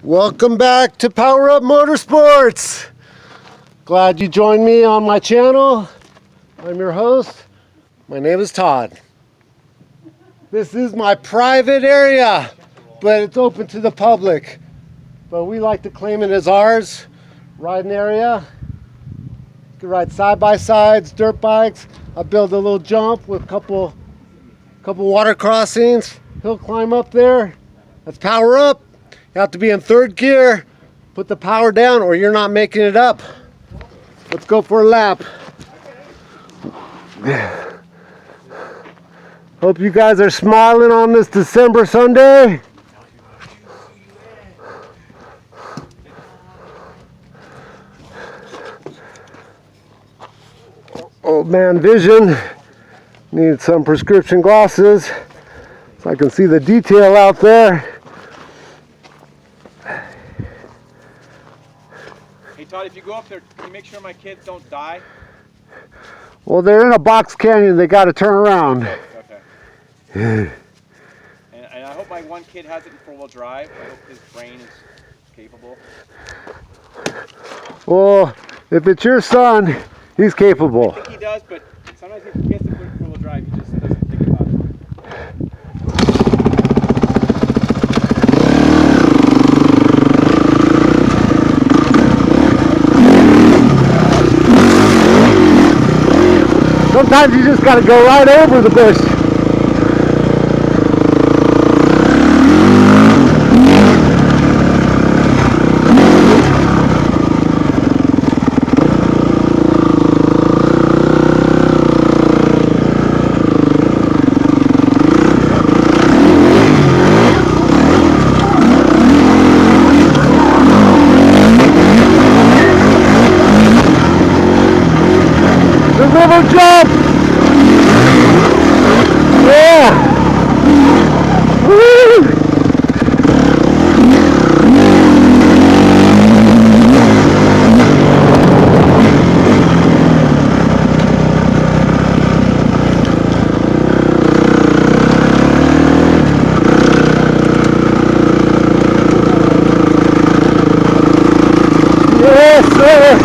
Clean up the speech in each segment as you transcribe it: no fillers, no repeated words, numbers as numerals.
Welcome back to Power Up Motorsports. Glad you joined me on my channel. I'm your host. My name is Todd. This is my private area, but it's open to the public. But we like to claim it as ours. Riding area. You can ride side-by-sides, dirt bikes. I built a little jump with a couple water crossings. Hill climb up there. That's Power Up. You have to be in third gear, put the power down, or you're not making it up. Let's go for a lap. Hope you guys are smiling on this December Sunday. Old man vision. Need some prescription glasses so I can see the detail out there. Hey Todd, if you go up there, can you make sure my kids don't die? Well, they're in a box canyon. They got to turn around. Okay. and I hope my one kid has it in four-wheel drive. I hope his brain is capable. Well, if it's your son, he's capable. I think he does, but sometimes he gets to put it in four-wheel drive. He just doesn't think about it. Sometimes you just got to go right over the bush. The river jump! Yeah! Woo! Yes, sir!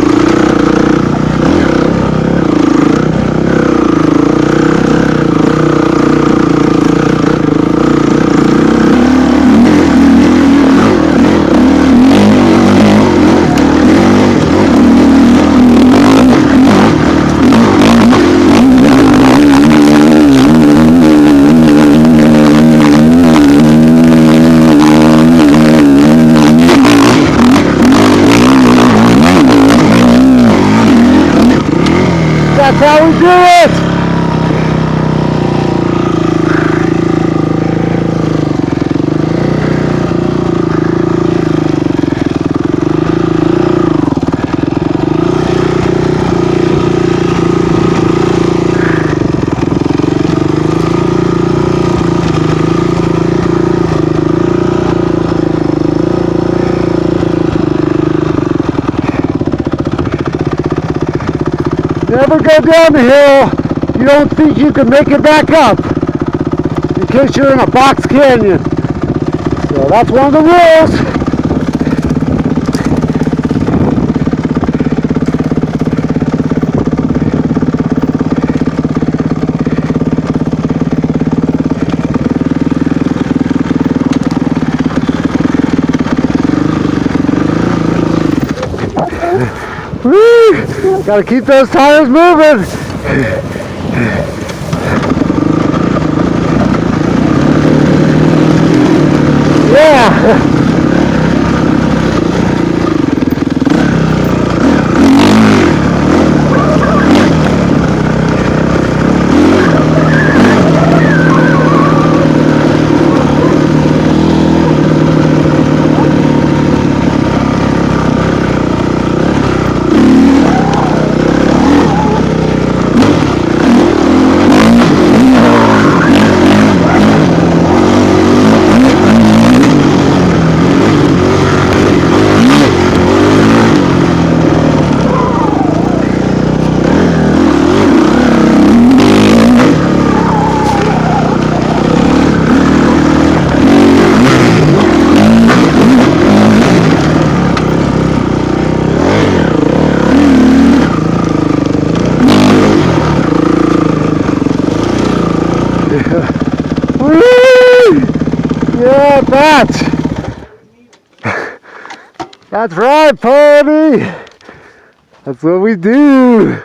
That's how we do it! Never go down the hill you don't think you can make it back up, in case you're in a box canyon. So that's one of the rules. Woo! Gotta keep those tires moving. Yeah. that. That's right, Pony. That's what we do.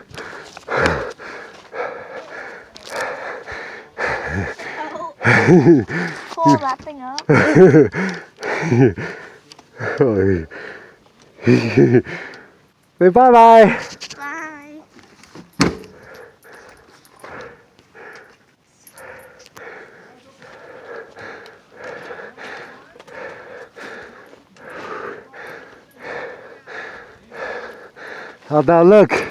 Pull that thing up. Say bye-bye. Bye. How'd that look?